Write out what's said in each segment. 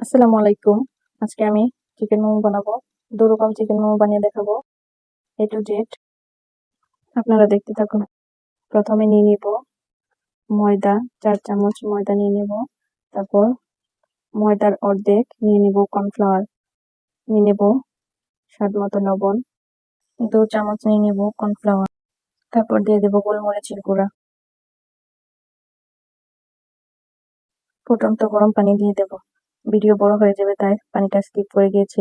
আসসালামু আলাইকুম। আজকে আমি চিকেন মোমো বানাবো। ২ রকম চিকেন মোমো বানিয়ে দেখাবো A to Z। আপনারা দেখতে থাকুন। প্রথমে নিয়ে নিব ময়দা, ৪ চামচ ময়দা নিয়ে নেব। তারপর ময়দার অর্ধেক নিয়ে নিব কর্নফ্লাওয়ার, নিয়ে নেব স্বাদমতো লবণ, ২ চামচ নিয়ে নেব কর্নফ্লাওয়ার। তারপর দিয়ে দেব গোলমরিচের গুঁড়া। ফুটন্ত গরম পানি দিয়ে দেব। ভিডিও বড় হয়ে যাবে তাই পানিটা স্কিপ করে গিয়েছি।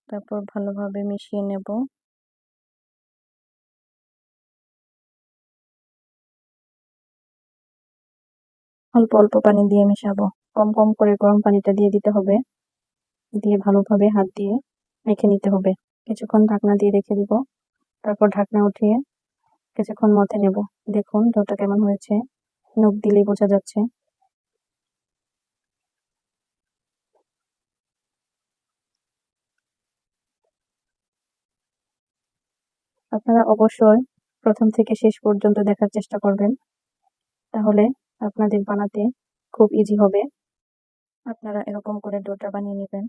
তারপর ভালোভাবে মিশিয়ে নেব। অল্প অল্প পানি দিয়ে মেশাবো। কম কম করে গরম পানিটা দিয়ে দিতে হবে। দিয়ে ভালোভাবে হাত দিয়ে মেখে নিতে হবে। কিছুক্ষণ ঢাকনা দিয়ে রেখে দিব। তারপর ঢাকনা উঠিয়ে কিছুক্ষণ মথে নেব। দেখুন ডোটা কেমন হয়েছে, নখ দিলেই বোঝা যাচ্ছে। আপনারা অবশ্যই প্রথম থেকে শেষ পর্যন্ত দেখার চেষ্টা করবেন, তাহলে আপনাদের বানাতে খুব ইজি হবে। আপনারা এরকম করে ডোটা বানিয়ে নেবেন।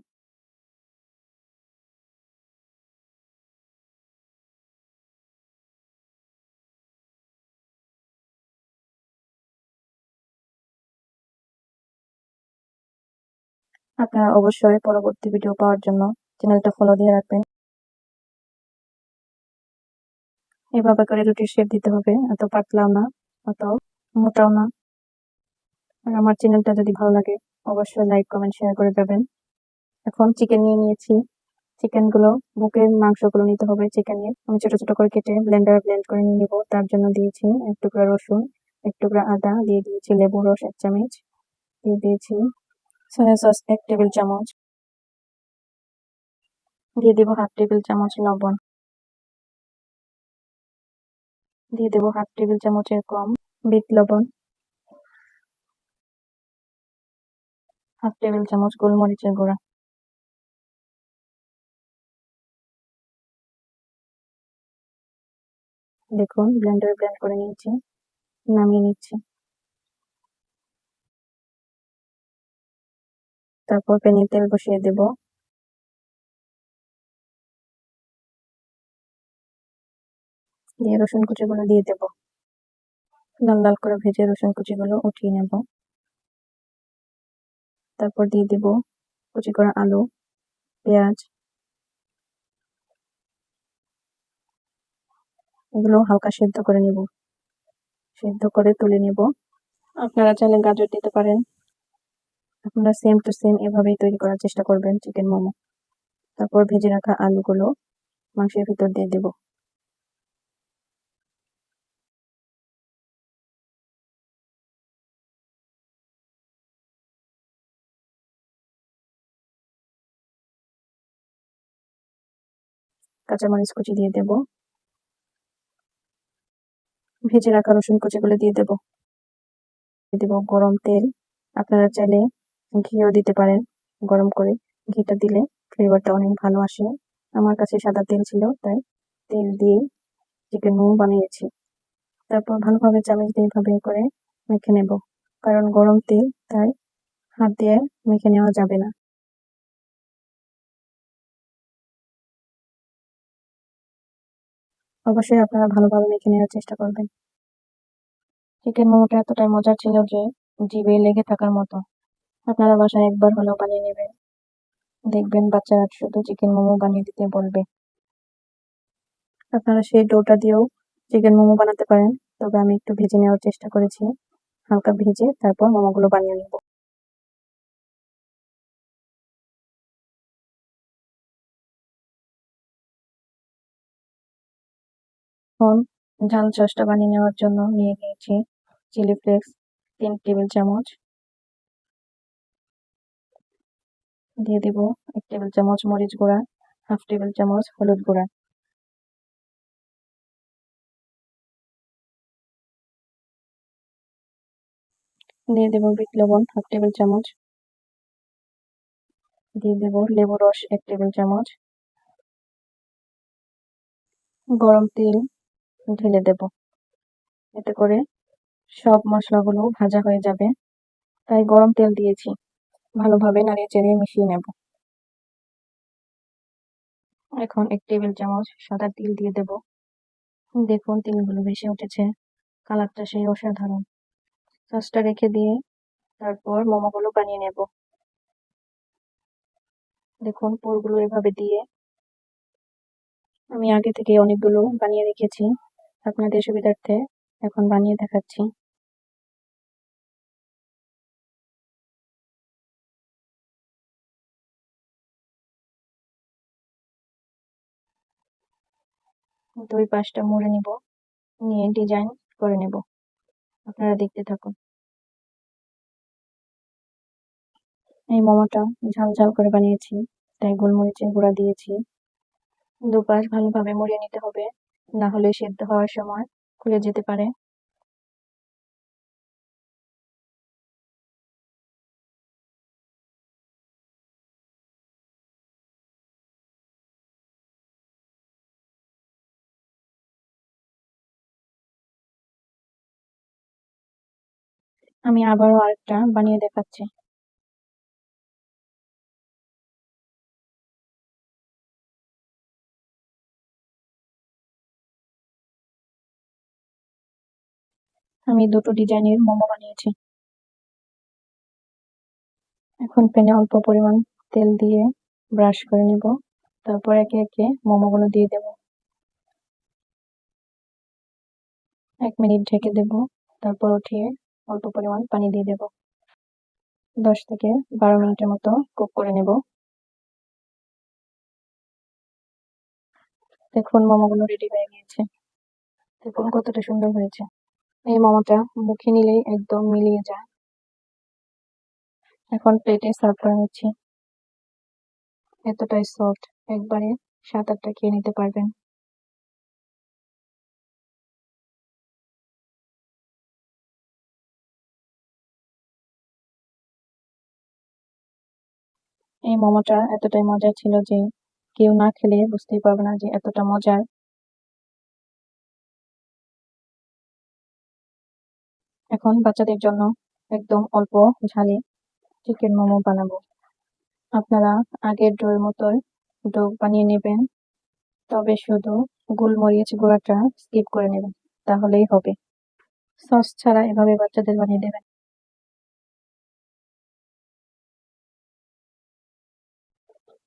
আপনারা অবশ্যই পরবর্তী ভিডিও পাওয়ার জন্য চ্যানেলটা ফলো দিয়ে রাখবেন। এভাবে করে রুটির শেপ দিতে হবে, এত পাতলাও না, অত মোটাও না। আর আমার চ্যানেলটা যদি ভালো লাগে অবশ্যই লাইক, কমেন্ট, শেয়ার করে যাবেন। এখন চিকেন নিয়ে নিয়েছি। চিকেনগুলো, বুকের মাংসগুলো নিতে হবে চিকেনের। আমি ছোট ছোট করে কেটে ব্লেন্ডারে ব্লেন্ড করে নিয়ে নিবো। তার জন্য দিয়েছি ১ টুকরা রসুন, ১ টুকরা আদা, দিয়ে দিয়েছি লেবুর রস ১ চামচ, দিয়ে দিয়েছি সয়া সস ১ টেবিল চামচ, দিয়ে দেবো ১/২ টেবিল চামচ লবণ, দিয়ে দেবো ১/২ টেবিল চামচের কম বিট লবণ, ১/২ টেবিল চামচ গোলমরিচের গুঁড়া। দেখুন ব্লেন্ডারে ব্লেন্ড করে নিয়েছি, নামিয়ে নিচ্ছি। তারপর প্যানে তেল বসিয়ে দেব। দিয়ে রসুন কুচিগুলো দিয়ে দেব। লাল লাল করে ভেজে রসুন কুচিগুলো উঠিয়ে নেব। তারপর দিয়ে দেব কুচি করা আলু, পেঁয়াজ, এগুলো হালকা সেদ্ধ করে নেব। সেদ্ধ করে তুলে নেব। আপনারা চাইলে গাজর দিতে পারেন। আপনারা সেম টু সেম এভাবেই তৈরি করার চেষ্টা করবেন চিকেন মোমো। তারপর ভেজে রাখা আলুগুলো মাংসের ভিতর দিয়ে দেব। কাঁচামরিচ কুচি দিয়ে দেব। ভেজে রাখা রসুন কুচিগুলো দিয়ে দেব। দেব গরম তেল। আপনারা চাইলে ঘিও দিতে পারেন গরম করে। ঘিটা দিলে ফ্লেভারটা অনেক ভালো আসে। আমার কাছে সাদা তেল ছিল তাই তেল দিয়ে চিকেন মোমো বানিয়েছি। তারপর ভালোভাবে চামচ দিয়ে এভাবে করে মেখে নেব, কারণ গরম তেল তাই হাত দিয়ে মেখে নেওয়া যাবে না। অবশ্যই আপনারা ভালোভাবে মেখে নেওয়ার চেষ্টা করবেন। চিকেন মোমোটা এতটাই মজার ছিল যে জিভে লেগে থাকার মতো। আপনারা বাসায় একবার হলেও বানিয়ে নেবেন। দেখবেন বাচ্চারা শুধু চিকেন মোমো বানিয়ে দিতে বলবে। আপনারা সেই ডোটা দিয়েও চিকেন মোমো বানাতে পারেন, তবে আমি একটু ভেজে নেওয়ার চেষ্টা করেছি। হালকা ভেজে তারপর মোমোগুলো বানিয়ে নেব। এখন ঝাল সসটা বানিয়ে নেওয়ার জন্য নিয়ে নিয়েছি চিলি ফ্লেক্স ৩ টেবিল চামচ, দিয়ে দেব ১ টেবিল চামচ মরিচ গুঁড়া, ১/২ টেবিল চামচ হলুদ গুঁড়া, দিয়ে দেব বিট লবণ ১/২ টেবিল চামচ, দিয়ে দেব লেবু রস ১ টেবিল চামচ, গরম তেল ঢেলে দেব। এতে করে সব মশলাগুলো ভাজা হয়ে যাবে। তাই গরম তেল দিয়েছি, ভালোভাবে নাড়িয়ে চাড়িয়ে মিশিয়ে নেব। এখন 1 টেবিল চামচ সাদা তিল দিয়ে দেব। দেখুন তিলগুলো ভেসে উঠেছে, কালারটা সেই অসাধারণ। সসটা রেখে দিয়ে তারপর মোমোগুলো বানিয়ে নেব। দেখুন পুরগুলো এভাবে দিয়ে আমি আগে থেকে অনেকগুলো বানিয়ে রেখেছি, আপনাদের সুবিধার্থে এখন বানিয়ে দেখাচ্ছি। দুই পাশটা মুড়ে নিব, নিয়ে ডিজাইন করে নেব। আপনারা দেখতে থাকুন। এই মোমোটা ঝাল ঝাল করে বানিয়েছি, তাই গোলমরিচের গুঁড়া দিয়েছি। দুপাশ ভালোভাবে মুড়িয়ে নিতে হবে, না হলে সেদ্ধ হওয়ার সময় খুলে যেতে পারে। আমি আবারও আরেকটা বানিয়ে দেখাচ্ছি। আমি দুটো ডিজাইনের মোমো বানিয়েছি। এখন প্যানে অল্প পরিমাণ তেল দিয়ে ব্রাশ করে নেব, তারপর একে একে মোমোগুলো দিয়ে দেব। 1 মিনিট ঢেকে দেব, তারপর উঠিয়ে অল্প পরিমাণ পানি দিয়ে দেব। 10 থেকে 12 মিনিটের মতো কুক করে নেব। দেখুন মোমোগুলো রেডি হয়ে গিয়েছে। দেখুন কতটা সুন্দর হয়েছে। এই মোমোটা মুখে নিলেই একদম মিলিয়ে যায়। এখন প্লেটে সার্ভ করে নিচ্ছি। এতটাই সফট, একবারে 7-8টা খেয়ে নিতে পারবেন। এই মোমোটা এতটাই মজার ছিল যে কেউ না খেলে বুঝতেই পারবে না যে এতটা মজার। এখন বাচ্চাদের জন্য একদম অল্প ঝালে চিকেন মোমো বানাবো। আপনারা আগের ডোর মতোই ডো বানিয়ে নেবেন, তবে শুধু গোলমরিচ গুঁড়াটা স্কিপ করে নেবেন, তাহলেই হবে। সস ছাড়া এভাবে বাচ্চাদের বানিয়ে দেবেন।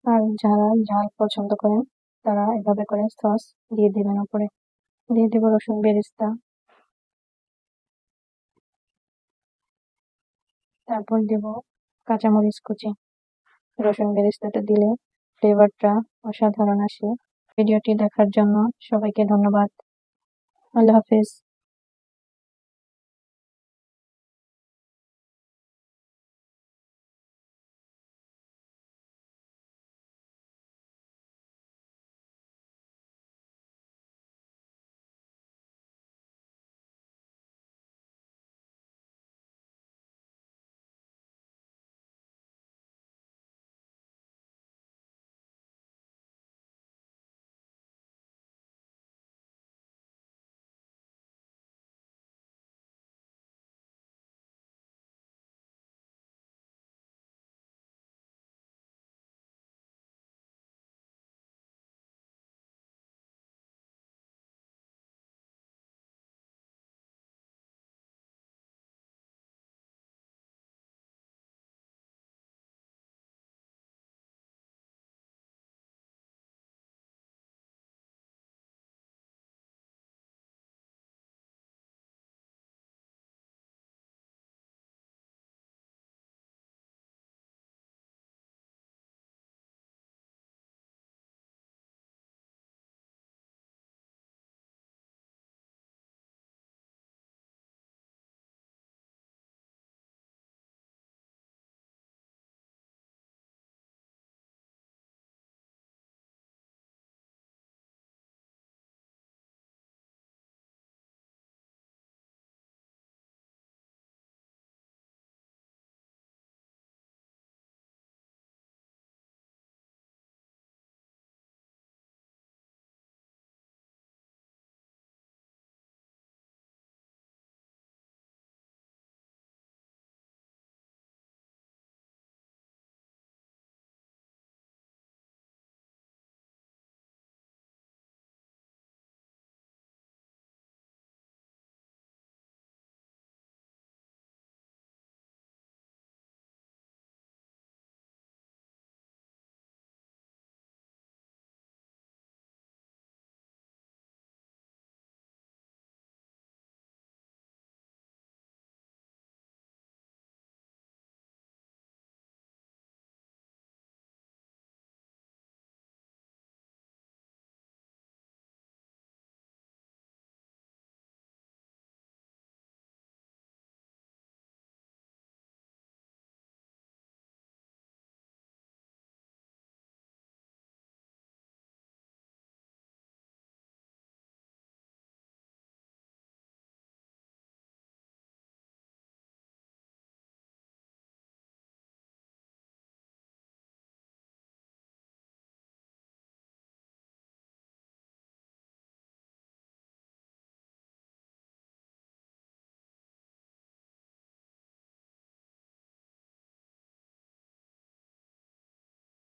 আর যারা ঝাল পছন্দ করেন তারা এভাবে করে সস দিয়ে দেবেন উপরে। দিয়ে দেবো রসুন বেরেস্তা, তারপর দেব কাঁচামরিচ কুচি। রসুন বেরেস্তাটা দিলে ফ্লেভারটা অসাধারণ আসে। ভিডিওটি দেখার জন্য সবাইকে ধন্যবাদ। আল্লাহ হাফেজ।